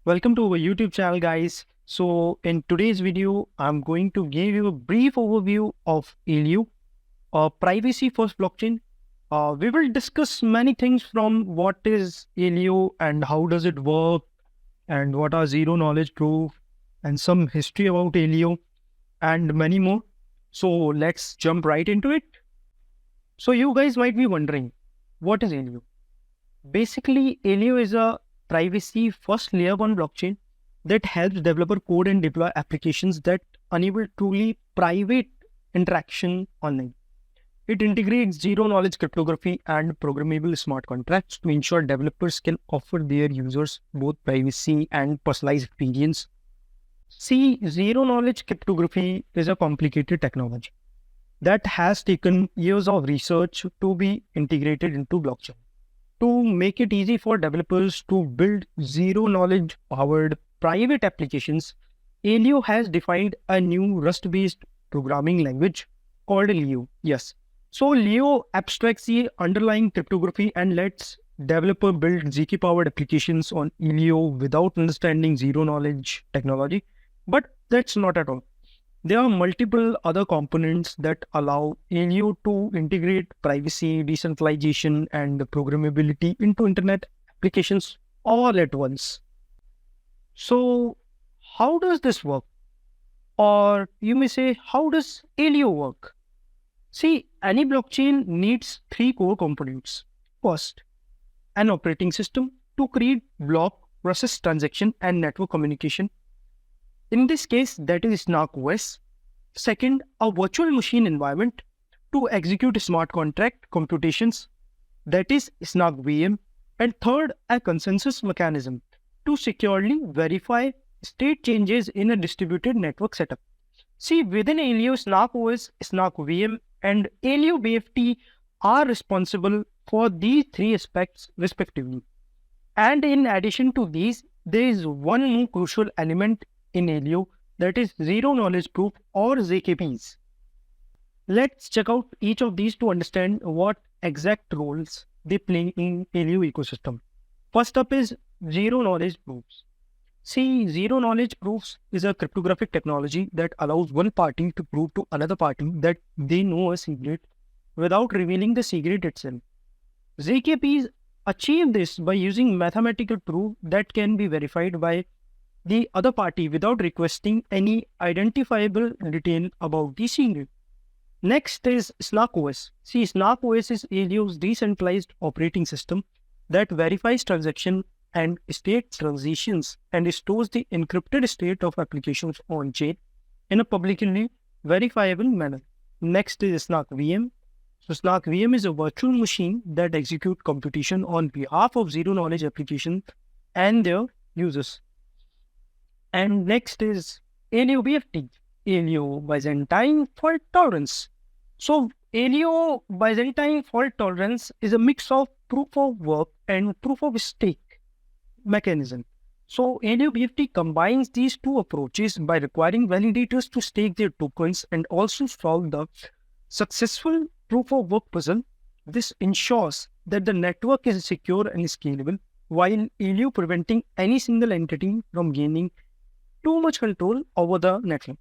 Welcome to our YouTube channel, guys. So, in today's video, I'm going to give you a brief overview of Aleo, a privacy-first blockchain. We will discuss many things from what is Aleo and how does it work, and what are zero-knowledge proof, and some history about Aleo, and many more. So, let's jump right into it. So, you guys might be wondering, what is Aleo? Basically, Aleo is a privacy first layer 1 blockchain that helps developer code and deploy applications that enable truly private interaction online. It integrates zero knowledge cryptography and programmable smart contracts to ensure developers can offer their users both privacy and personalized experience. See, zero knowledge cryptography is a complicated technology that has taken years of research to be integrated into blockchain. To make it easy for developers to build zero knowledge powered private applications, Aleo has defined a new Rust based programming language called Leo. Yes. So Leo abstracts the underlying cryptography and lets developer build ZK powered applications on Aleo without understanding zero knowledge technology. But that's not at all. There are multiple other components that allow Aleo to integrate privacy, decentralization, and programmability into internet applications all at once. So, how does this work? Or you may say, how does Aleo work? See, any blockchain needs three core components. First, an operating system to create, block, process transaction, and network communication. In this case, that is Snark OS. Second, a virtual machine environment to execute smart contract computations, that is Snark VM. And third, a consensus mechanism to securely verify state changes in a distributed network setup. See, within Aleo, Snark OS, Snark VM, and Aleo BFT are responsible for these three aspects respectively. And in addition to these, there is one more crucial element in Aleo, that is zero knowledge proof or ZKPs. Let's check out each of these to understand what exact roles they play in Aleo ecosystem. First up is zero knowledge proofs. See, zero knowledge proofs is a cryptographic technology that allows one party to prove to another party that they know a secret without revealing the secret itself. ZKPs achieve this by using mathematical proof that can be verified by the other party without requesting any identifiable detail about the secret. Next is Snark OS. See, Snark OS is Aleo's decentralized operating system that verifies transaction and state transitions and stores the encrypted state of applications on chain in a publicly verifiable manner. Next is Snark VM. So Snark VM is a virtual machine that executes computation on behalf of zero knowledge applications and their users. And next is Aleo BFT, Aleo Byzantine Fault Tolerance. So Aleo Byzantine Fault Tolerance is a mix of proof of work and proof of stake mechanism. So Aleo BFT combines these two approaches by requiring validators to stake their tokens and also solve the successful proof of work puzzle. This ensures that the network is secure and scalable, while Aleo preventing any single entity from gaining too much control over the network.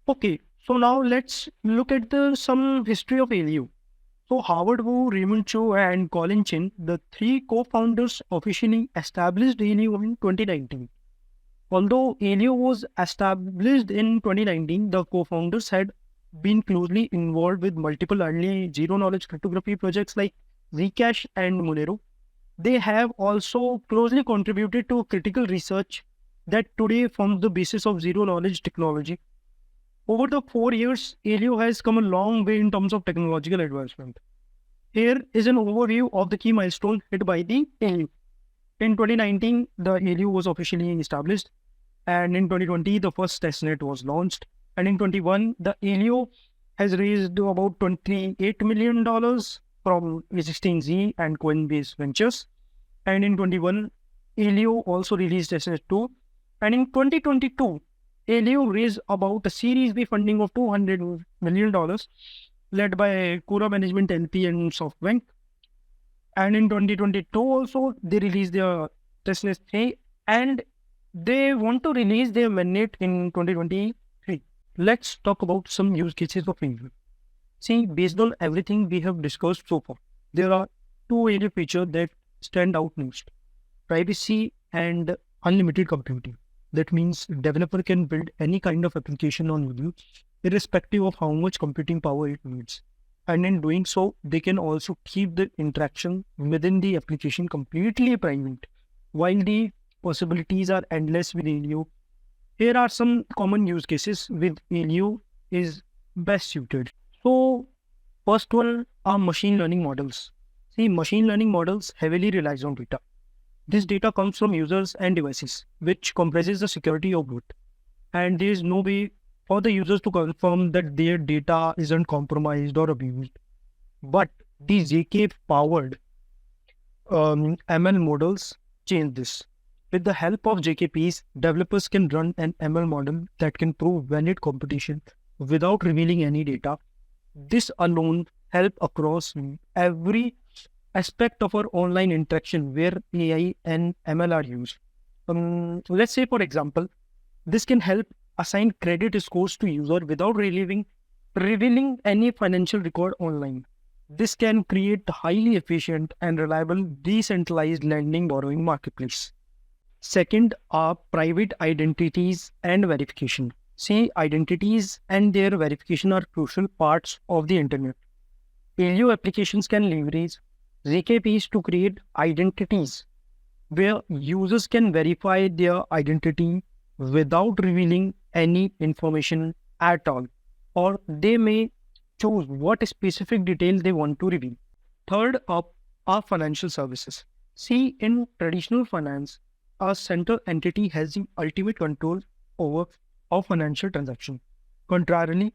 Okay, so now let's look at some history of Aleo. So Howard Wu, Raymond Cho, and Colin Chin, the three co-founders, officially established Aleo in 2019. Although Aleo was established in 2019, the co-founders had been closely involved with multiple early zero-knowledge cryptography projects like Zcash and Monero. They have also closely contributed to critical research that today forms the basis of zero knowledge technology. Over the 4 years, Aleo has come a long way in terms of technological advancement. Here is an overview of the key milestones hit by the Aleo. In 2019, the Aleo was officially established, and in 2020, the first testnet was launched. And in 2021, the Aleo has raised about $28 million from A16Z and Coinbase Ventures. And in 2021, Aleo also released testnet 2. And in 2022, Aleo raised about a Series B funding of $200 million, led by Cura Management LP and SoftBank. And in 2022 also, they released their testnet 3 and they want to release their mainnet in 2023. Let's talk about some use cases of Aleo. See, based on everything we have discussed so far, there are two area features that stand out most: privacy and unlimited computing. That means developer can build any kind of application on Aleo, irrespective of how much computing power it needs. And in doing so, they can also keep the interaction within the application completely private. While the possibilities are endless with Aleo, here are some common use cases with Aleo is best suited. So, first one are machine learning models. See, machine learning models heavily relies on data. This data comes from users and devices, which comprises the security of both. And there is no way for the users to confirm that their data isn't compromised or abused. But the ZK powered ML models change this. With the help of JKPs, developers can run an ML model that can prove valid computation without revealing any data. This alone help across every aspect of our online interaction where AI and ML are used. Let's say, for example, this can help assign credit scores to user without revealing any financial record online. This can create a highly efficient and reliable decentralized lending borrowing marketplace. Second are private identities and verification. See, identities and their verification are crucial parts of the internet. Aleo applications can leverage ZKPs to create identities where users can verify their identity without revealing any information at all, or they may choose what specific detail they want to reveal. Third up are financial services. See, in traditional finance, a central entity has the ultimate control over a financial transaction. Contrarily,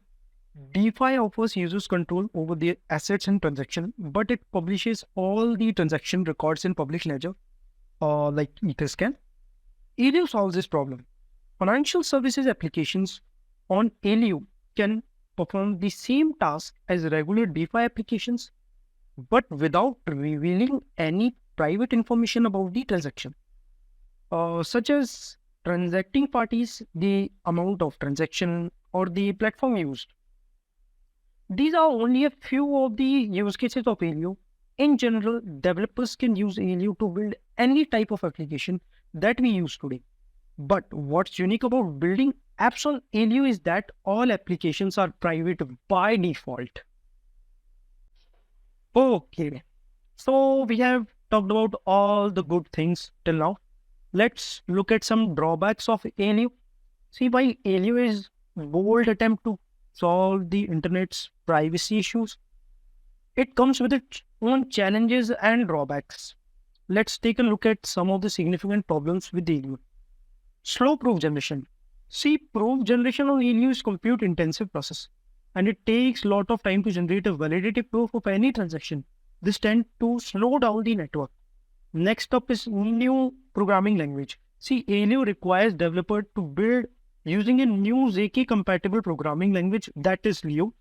DeFi offers users control over their assets and transaction, but it publishes all the transaction records in public ledger, like Etherscan. Aleo solves this problem. Financial services applications on Aleo can perform the same task as regular DeFi applications, but without revealing any private information about the transaction, such as transacting parties, the amount of transaction, or the platform used. These are only a few of the use cases of Aleo. In general, developers can use Aleo to build any type of application that we use today. But what's unique about building apps on Aleo is that all applications are private by default. Okay, so we have talked about all the good things till now. Let's look at some drawbacks of Aleo. See, while Aleo is a bold attempt to solve the internet's privacy issues, it comes with its own challenges and drawbacks. Let's take a look at some of the significant problems with Aleo. Slow proof generation. See, proof generation on Aleo is compute intensive process, and it takes a lot of time to generate a validated proof of any transaction. This tends to slow down the network. Next up is new programming language. See, Aleo requires developer to build using a new ZK compatible programming language, that is Leo.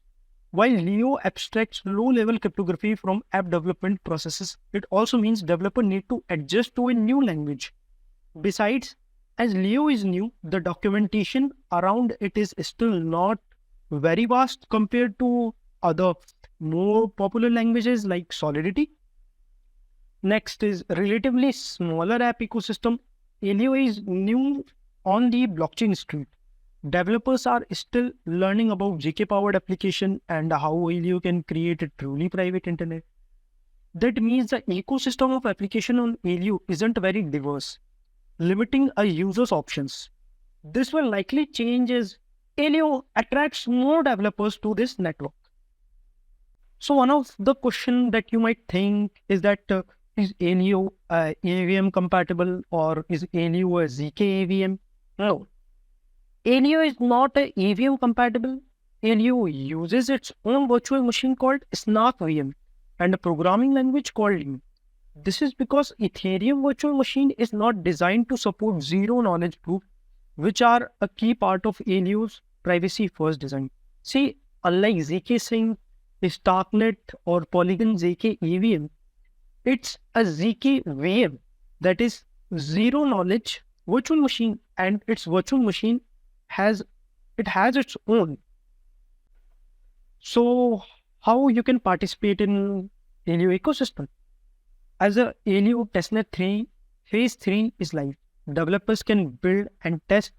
While Leo abstracts low-level cryptography from app development processes, it also means developer need to adjust to a new language. Besides, as Leo is new, the documentation around it is still not very vast compared to other more popular languages like Solidity. Next is relatively smaller app ecosystem. Aleo is new on the blockchain street. Developers are still learning about GK-powered application and how Aleo can create a truly private internet. That means the ecosystem of application on Aleo isn't very diverse, limiting a user's options. This will likely change as Aleo attracts more developers to this network. So one of the question that you might think is that is Aleo AVM compatible, or is Aleo a ZK AVM? No. Aleo is not a AVM compatible. Aleo uses its own virtual machine called Snark VM and a programming language called Leo. This is because Ethereum virtual machine is not designed to support zero knowledge proof, which are a key part of Aleo's privacy first design. See, unlike ZK Sync, Starknet, or Polygon ZK AVM, it's a ZK VM, that is zero knowledge virtual machine, and its virtual machine has its own. So how you can participate in Aleo ecosystem? As a Aleo testnet 3 phase 3 is live. Developers can build and test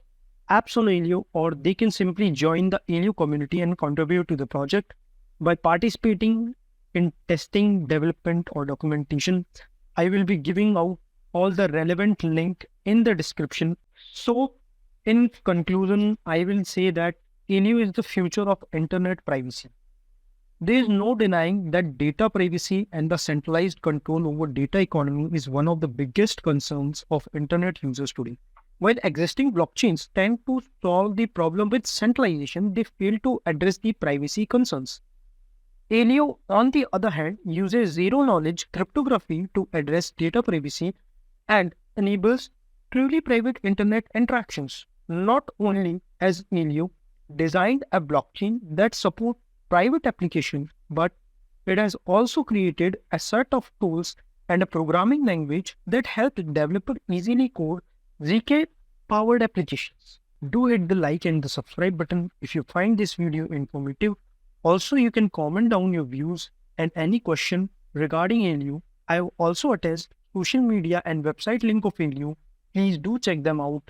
apps on Aleo, or they can simply join the Aleo community and contribute to the project by participating in testing, development, or documentation. I will be giving out all the relevant link in the description. So in conclusion, I will say that Aleo is the future of internet privacy. There is no denying that data privacy and the centralized control over data economy is one of the biggest concerns of internet users today. While existing blockchains tend to solve the problem with centralization, they fail to address the privacy concerns. Aleo, on the other hand, uses zero-knowledge cryptography to address data privacy and enables truly private internet interactions. Not only has Aleo designed a blockchain that supports private application, but it has also created a set of tools and a programming language that help developers easily code ZK-powered applications. Do hit the like and the subscribe button if you find this video informative. Also, you can comment down your views and any question regarding Aleo. I have also attached social media and website link of Aleo. Please do check them out.